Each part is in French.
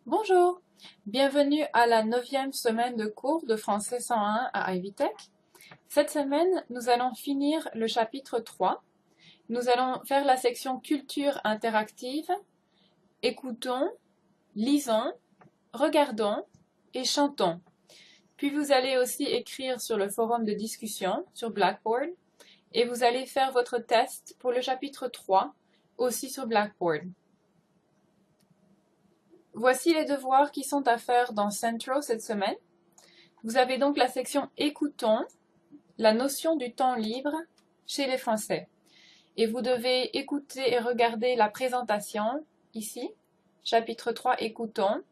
Bonjour, bienvenue à la 9e semaine de cours de français 101 à Ivy Tech. Cette semaine, nous allons finir le chapitre 3. Nous allons faire la section culture interactive, écoutons, lisons, regardons et chantons. Puis vous allez aussi écrire sur le forum de discussion sur Blackboard et vous allez faire votre test pour le chapitre 3 aussi sur Blackboard. Voici les devoirs qui sont à faire dans Centro cette semaine. Vous avez donc la section Écoutons, la notion du temps libre chez les Français. Et vous devez écouter et regarder la présentation ici, chapitre 3 Écoutons,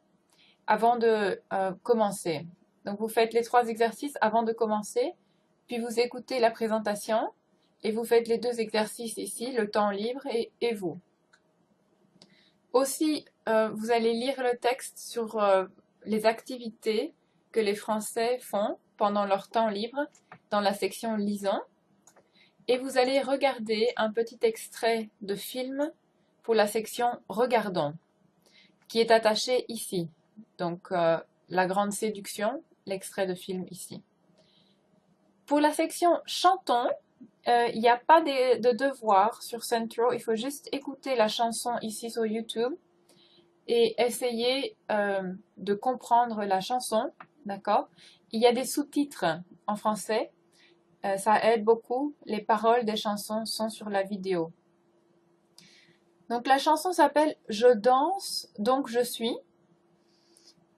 avant de commencer. Donc vous faites les 3 exercices avant de commencer, puis vous écoutez la présentation et vous faites les 2 exercices ici, le temps libre et vous. Aussi, vous allez lire le texte sur les activités que les Français font pendant leur temps libre dans la section Lisons. Et vous allez regarder un petit extrait de film pour la section Regardons, qui est attaché ici. Donc, la grande séduction, l'extrait de film ici. Pour la section Chantons, il n'y a pas de devoir sur Centro, il faut juste écouter la chanson ici sur YouTube et essayer de comprendre la chanson, d'accord? Il y a des sous-titres en français, ça aide beaucoup, les paroles des chansons sont sur la vidéo. Donc la chanson s'appelle « Je danse, donc je suis »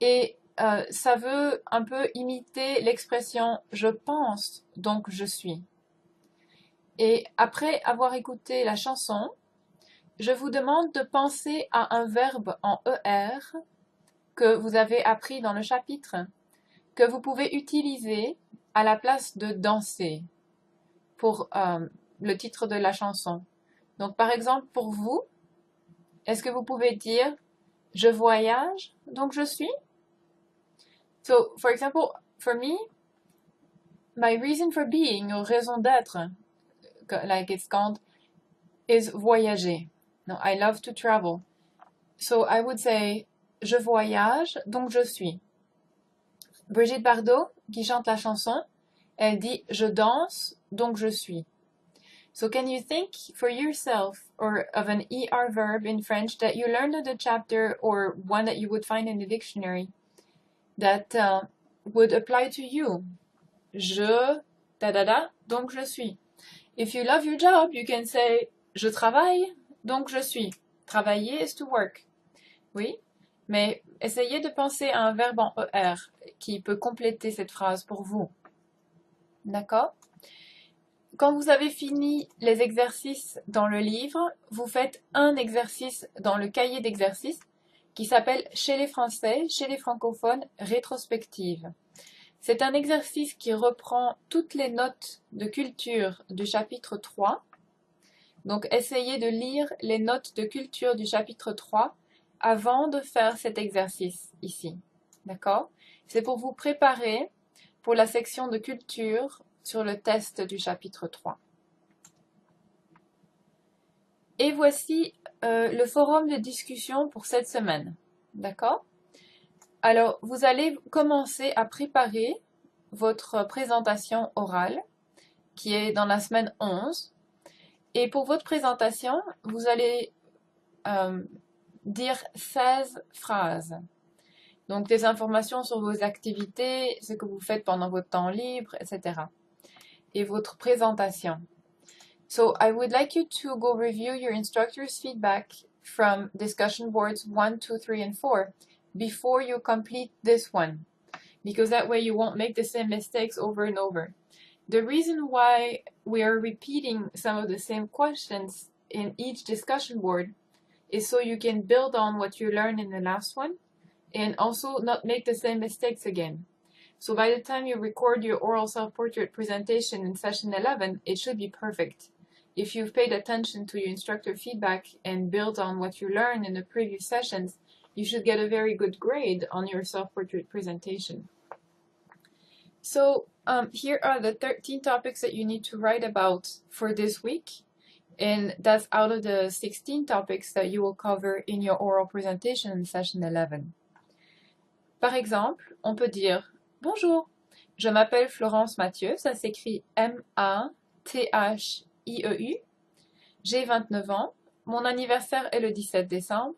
et ça veut un peu imiter l'expression « je pense, donc je suis ». Et après avoir écouté la chanson, je vous demande de penser à un verbe en ER que vous avez appris dans le chapitre, que vous pouvez utiliser à la place de danser pour le titre de la chanson. Donc par exemple, pour vous, est-ce que vous pouvez dire « Je voyage, donc je suis » So, for example, for me, my reason for being, or raison d'être, like it's called, is voyager. No, I love to travel. So I would say, je voyage, donc je suis. Brigitte Bardot, qui chante la chanson, elle dit, je danse, donc je suis. So can you think for yourself or of an ER verb in French that you learned in the chapter or one that you would find in the dictionary that would apply to you? Je, da, donc je suis. If you love your job, you can say, je travaille, donc je suis. Travailler is to work. Oui, mais essayez de penser à un verbe en ER qui peut compléter cette phrase pour vous. D'accord? Quand vous avez fini les exercices dans le livre, vous faites un exercice dans le cahier d'exercices qui s'appelle « Chez les Français, chez les francophones, rétrospective ». C'est un exercice qui reprend toutes les notes de culture du chapitre 3. Donc, essayez de lire les notes de culture du chapitre 3 avant de faire cet exercice ici. D'accord? C'est pour vous préparer pour la section de culture sur le test du chapitre 3. Et voici le forum de discussion pour cette semaine. D'accord? Alors, vous allez commencer à préparer votre présentation orale, qui est dans la semaine 11. Et pour votre présentation, vous allez dire 16 phrases. Donc, des informations sur vos activités, ce que vous faites pendant votre temps libre, etc. Et votre présentation. So, I would like you to go review your instructor's feedback from discussion boards 1, 2, 3, and 4 before you complete this one, because that way you won't make the same mistakes over and over. The reason why we are repeating some of the same questions in each discussion board is so you can build on what you learned in the last one and also not make the same mistakes again. So by the time you record your oral self-portrait presentation in session 11, it should be perfect. If you've paid attention to your instructor feedback and built on what you learned in the previous sessions, you should get a very good grade on your self-portrait presentation. So here are the 13 topics that you need to write about for this week. And that's out of the 16 topics that you will cover in your oral presentation in session 11. Par exemple, on peut dire « Bonjour, je m'appelle Florence Mathieu, ça s'écrit M-A-T-H-I-E-U. J'ai 29 ans, mon anniversaire est le 17 décembre,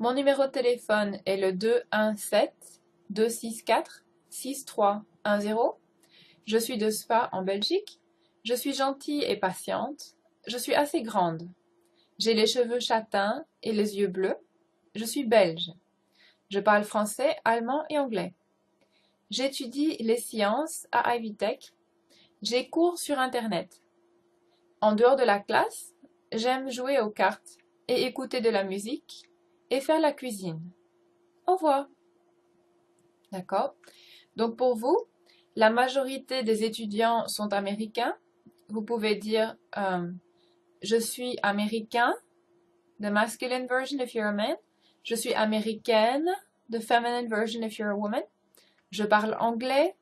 mon numéro de téléphone est le 217-264-6310. Je suis de Spa en Belgique. Je suis gentille et patiente. Je suis assez grande. J'ai les cheveux châtains et les yeux bleus. Je suis belge. Je parle français, allemand et anglais. J'étudie les sciences à Ivy Tech. J'ai cours sur Internet. En dehors de la classe, j'aime jouer aux cartes et écouter de la musique et faire la cuisine. Au revoir. D'accord? Donc pour vous, la majorité des étudiants sont américains. Vous pouvez dire je suis américain, the masculine version if you're a man. Je suis américaine, the feminine version if you're a woman. Je parle anglais.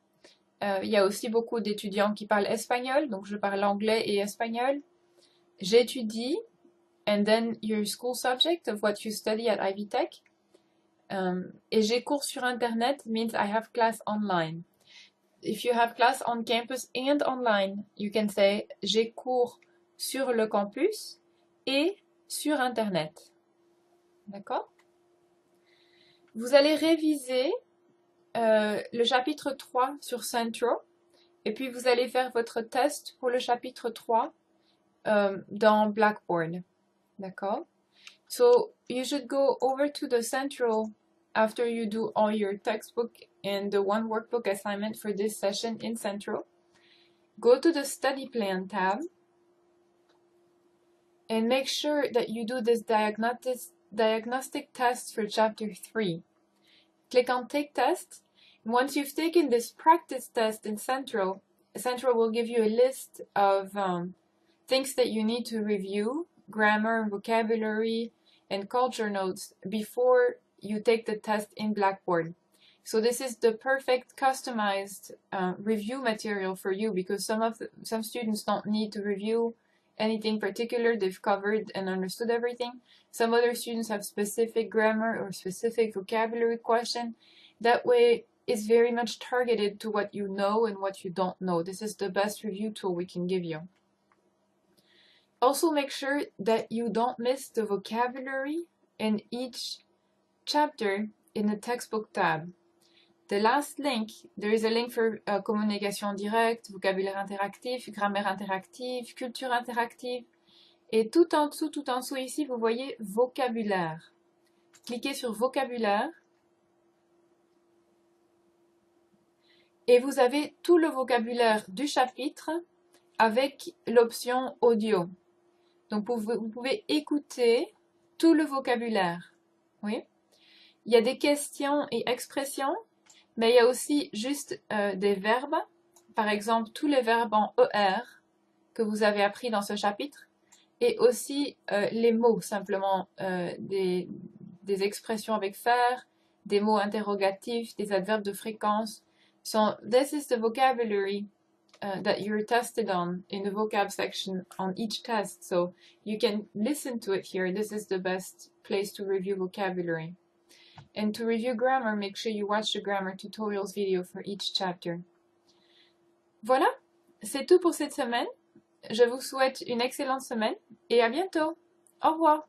Il y a aussi beaucoup d'étudiants qui parlent espagnol, donc je parle anglais et espagnol. J'étudie, and then your school subject of what you study at Ivy Tech. Et j'ai cours sur Internet means I have class online. If you have class on campus and online, you can say j'ai cours sur le campus et sur Internet. D'accord? Vous allez réviser le chapitre 3 sur Central et puis vous allez faire votre test pour le chapitre 3 dans Blackboard. D'accord? So you should go over to the Central after you do all your textbook and the one workbook assignment for this session in Central. Go to the Study Plan tab and make sure that you do this diagnostic test for Chapter 3. Click on Take Test. Once you've taken this practice test in Central, Central will give you a list of things that you need to review, grammar, vocabulary, and culture notes before you take the test in Blackboard. So this is the perfect customized review material for you because some students don't need to review anything particular. They've covered and understood everything. Some other students have specific grammar or specific vocabulary question. That way, it's very much targeted to what you know and what you don't know. This is the best review tool we can give you. Also make sure that you don't miss the vocabulary in each chapter in the textbook tab. The last link, there is a link for communication directe, vocabulaire interactif, grammaire interactive, culture interactive. Et tout en dessous ici, vous voyez vocabulaire. Cliquez sur vocabulaire. Et vous avez tout le vocabulaire du chapitre avec l'option audio. Donc vous pouvez écouter tout le vocabulaire. Oui. Il y a des questions et expressions, mais il y a aussi juste des verbes. Par exemple, tous les verbes en ER que vous avez appris dans ce chapitre. Et aussi les mots, simplement des expressions avec faire, des mots interrogatifs, des adverbes de fréquence. So this is the vocabulary that you're tested on in the vocab section on each test. So you can listen to it here. This is the best place to review vocabulary. And to review grammar, make sure you watch the grammar tutorials video for each chapter. Voilà, c'est tout pour cette semaine. Je vous souhaite une excellente semaine et à bientôt. Au revoir.